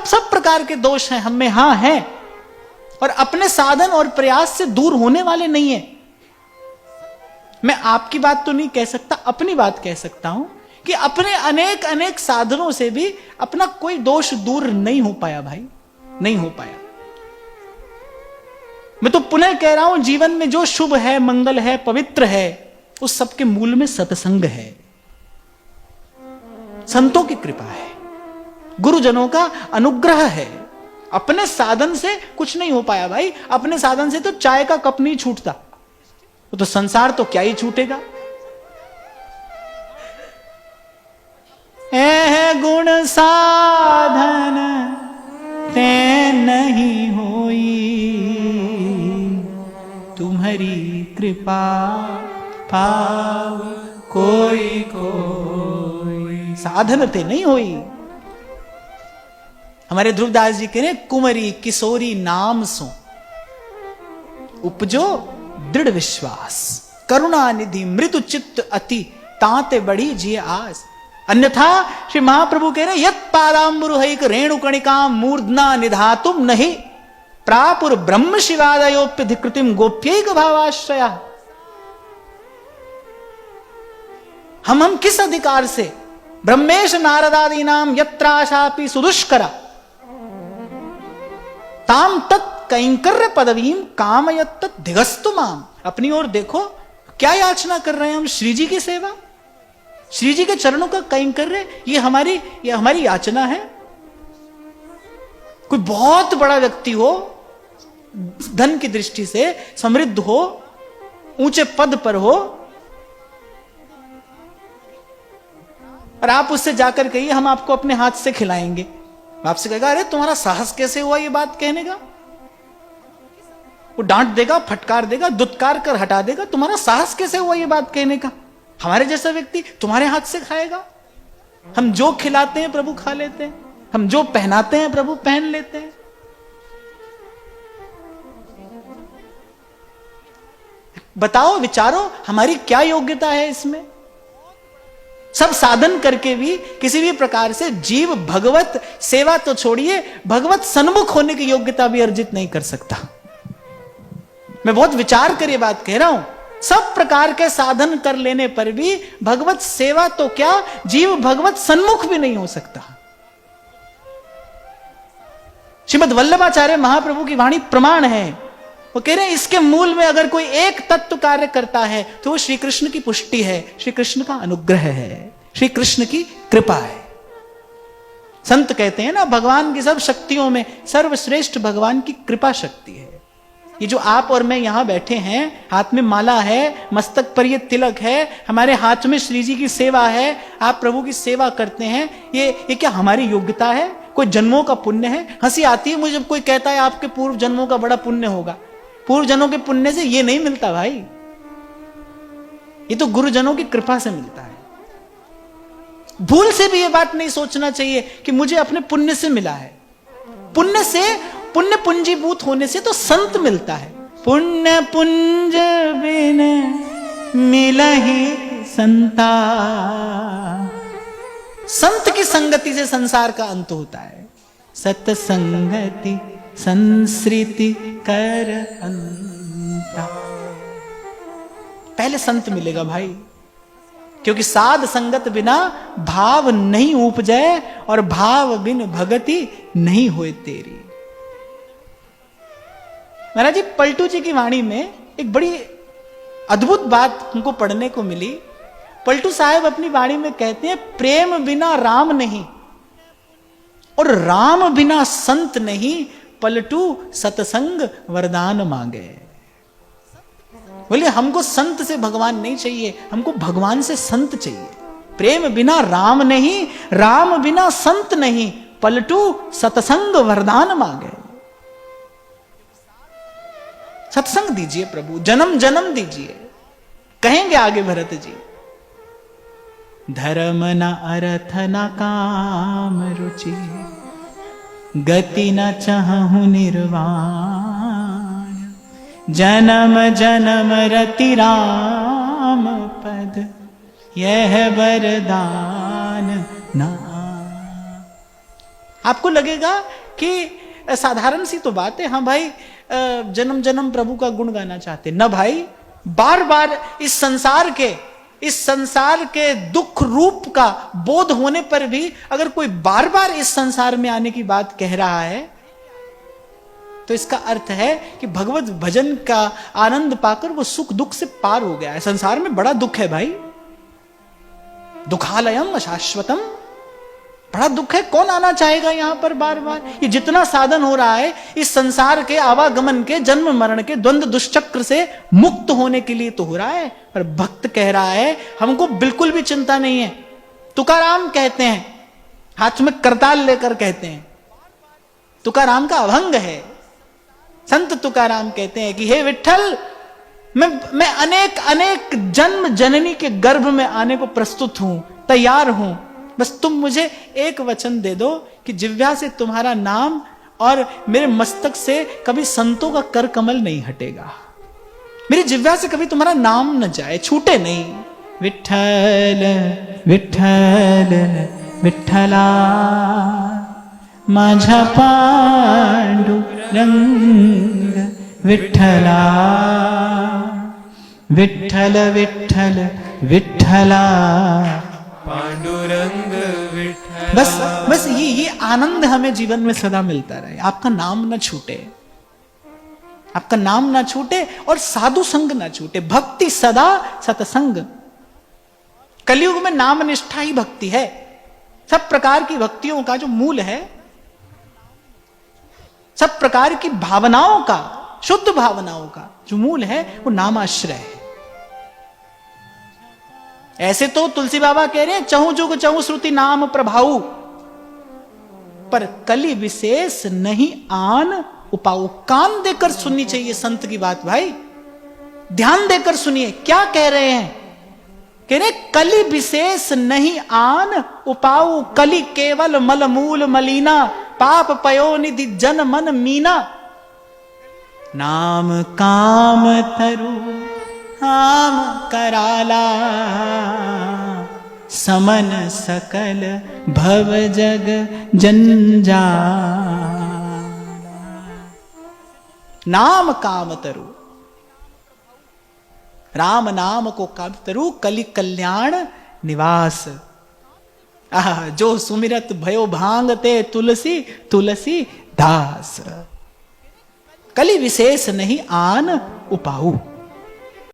सब प्रकार के दोष हैं हम में, हां हैं, और अपने साधन और प्रयास से दूर होने वाले नहीं है। मैं आपकी बात तो नहीं कह सकता, अपनी बात कह सकता हूं कि अपने अनेक अनेक साधनों से भी अपना कोई दोष दूर नहीं हो पाया भाई, नहीं हो पाया। मैं तो पुनः कह रहा हूं, जीवन में जो शुभ है, मंगल है, पवित्र है, उस सबके मूल में सत्संग है, संतों की कृपा है, गुरुजनों का अनुग्रह है। अपने साधन से कुछ नहीं हो पाया भाई। अपने साधन से तो चाय का कप नहीं छूटता, तो संसार तो क्या ही छूटेगा। है गुण साधन ते नहीं होई, तुम्हारी कृपा पाव कोई कोई। साधन ते नहीं होई। हमारे ध्रुवदास जी कह रहे, कुंवरी किशोरी नाम सो उपजो दृढ़ विश्वास, करुणा निधि मृदु चित्त अति, तांते बड़ी जी आस। अन्यथा श्री महाप्रभु कह रहे, यत् पादाम्बुरुहैक रेणुकणिका मूर्धना निधातुम नहीं, प्रापुर ब्रह्म शिवादयोप्यधिकृतिम गोप्यैक भावाश्रया। हम किस अधिकार से ब्रह्मेश नारदादी नाम यत्राशापि सुदुष्करा ताम तत् कैंकर्य पदवीम कामयत धिगस्तु माम। अपनी ओर देखो, क्या याचना कर रहे हैं हम? श्री जी की सेवा, श्री जी के चरणों का कैंकर्य, ये हमारी याचना है। कोई बहुत बड़ा व्यक्ति हो, धन की दृष्टि से समृद्ध हो, ऊंचे पद पर हो, और आप उससे जाकर कहिए हम आपको अपने हाथ से खिलाएंगे, आपसे कहेगा अरे तुम्हारा साहस कैसे हुआ ये बात कहने का? वो डांट देगा, फटकार देगा, दुत्कार कर हटा देगा। तुम्हारा साहस कैसे हुआ ये बात कहने का? हमारे जैसा व्यक्ति तुम्हारे हाथ से खाएगा? हम जो खिलाते हैं प्रभु खा लेते हैं, हम जो पहनाते हैं प्रभु पहन लेते हैं। बताओ, विचारो, हमारी क्या योग्यता है इसमें? सब साधन करके भी किसी भी प्रकार से जीव भगवत सेवा तो छोड़िए, भगवत सन्मुख होने की योग्यता भी अर्जित नहीं कर सकता। मैं बहुत विचार कर ये बात कह रहा हूं। सब प्रकार के साधन कर लेने पर भी भगवत सेवा तो क्या, जीव भगवत सन्मुख भी नहीं हो सकता। श्रीमद् वल्लभाचार्य महाप्रभु की वाणी प्रमाण है। वो कह रहे हैं इसके मूल में अगर कोई एक तत्व कार्य करता है तो वो श्री कृष्ण की पुष्टि है, श्री कृष्ण का अनुग्रह है, श्री कृष्ण की कृपा है। संत कहते हैं ना, भगवान की सब शक्तियों में सर्वश्रेष्ठ भगवान की कृपा शक्ति है। ये जो आप और मैं यहां बैठे हैं, हाथ में माला है, मस्तक पर ये तिलक है, हमारे हाथ में श्री जी की सेवा है, आप प्रभु की सेवा करते हैं, ये क्या हमारी योग्यता है? कोई जन्मों का पुण्य है? हंसी आती है मुझे जब कोई कहता है आपके पूर्व जन्मों का बड़ा पुण्य होगा। पूर्व जनों के पुण्य से ये नहीं मिलता भाई, ये तो गुरुजनों की कृपा से मिलता है। भूल से भी ये बात नहीं सोचना चाहिए कि मुझे अपने पुण्य से मिला है। पुण्य से, पुण्य पुंजीभूत होने से तो संत मिलता है। पुण्य पुंज बिन मिलहि संता, संत की संगति से संसार का अंत होता है। सत्संगति संस्कृति कर अंता। पहले संत मिलेगा भाई, क्योंकि साध संगत बिना भाव नहीं उपजे और भाव बिन भगति नहीं होए तेरी। महाराज जी, पलटू जी की वाणी में एक बड़ी अद्भुत बात हमको पढ़ने को मिली। पलटू साहब अपनी वाणी में कहते हैं, प्रेम बिना राम नहीं और राम बिना संत नहीं, पलटू सत्संग वरदान मांगे। बोले हमको संत से भगवान नहीं चाहिए, हमको भगवान से संत चाहिए। प्रेम बिना राम नहीं, राम बिना संत नहीं, पलटू सत्संग वरदान मांगे। सत्संग दीजिए प्रभु, जन्म जन्म दीजिए। कहेंगे आगे भरत जी, धर्म न अर्थ न काम रुचि, गति न चाहूं निर्वाण, जन्म जन्म रति राम पद, यह वरदान ना। आपको लगेगा कि साधारण सी तो बात है, हाँ भाई जन्म जन्म प्रभु का गुण गाना चाहते। न भाई, बार बार इस संसार के दुख रूप का बोध होने पर भी अगर कोई बार बार इस संसार में आने की बात कह रहा है तो इसका अर्थ है कि भगवत भजन का आनंद पाकर वो सुख दुख से पार हो गया है। संसार में बड़ा दुख है भाई, दुखालयम अशाश्वतम, बड़ा दुख है। कौन आना चाहेगा यहां पर बार बार? ये जितना साधन हो रहा है इस संसार के आवागमन के, जन्म मरण के द्वंद्व दुष्चक्र से मुक्त होने के लिए तो हो रहा है। पर भक्त कह रहा है हमको बिल्कुल भी चिंता नहीं है। तुकाराम कहते हैं, हाथ में करताल लेकर कहते हैं, तुकाराम का अभंग है। संत तुकाराम कहते हैं कि हे विठ्ठल, मैं अनेक अनेक जन्म जननी के गर्भ में आने को प्रस्तुत हूं, तैयार हूं। बस तुम मुझे एक वचन दे दो कि जिह्वा से तुम्हारा नाम और मेरे मस्तक से कभी संतों का कर कमल नहीं हटेगा। मेरी जिह्वा से कभी तुम्हारा नाम न जाए, छूटे नहीं। विठ्ठल विठ्ठल विठ्ठला माझा पांडुरंग विठ्ठला, विठ्ठल विठ्ठल विठ्ठला पांडुरंग विठ्ठला। बस ये आनंद हमें जीवन में सदा मिलता रहे। आपका नाम न छूटे, आपका नाम ना छूटे और साधु संग ना छूटे। भक्ति सदा सतसंग। कलयुग में नाम निष्ठा ही भक्ति है। सब प्रकार की भक्तियों का जो मूल है, सब प्रकार की भावनाओं का, शुद्ध भावनाओं का जो मूल है वो नामाश्रय है। ऐसे तो तुलसी बाबा कह रहे हैं चहु जुग चहु श्रुति नाम प्रभाऊ, पर कली विशेष नहीं आन उपाऊ। कान देकर सुननी चाहिए संत की बात भाई, ध्यान देकर सुनिए क्या कह रहे हैं। कह रहे कली विशेष नहीं आन उपाऊ, कली केवल मल मूल मलीना, पाप पयो निधि जन मन मीना। नाम काम तरु नाम कराला, समन सकल भव जग जंजाला। नाम काम तरु, राम नाम को काम तरु, कलि कल्याण निवास। जो सुमिरत भयो भांगते तुलसी तुलसी दास। कलि विशेष नहीं आन उपाऊ।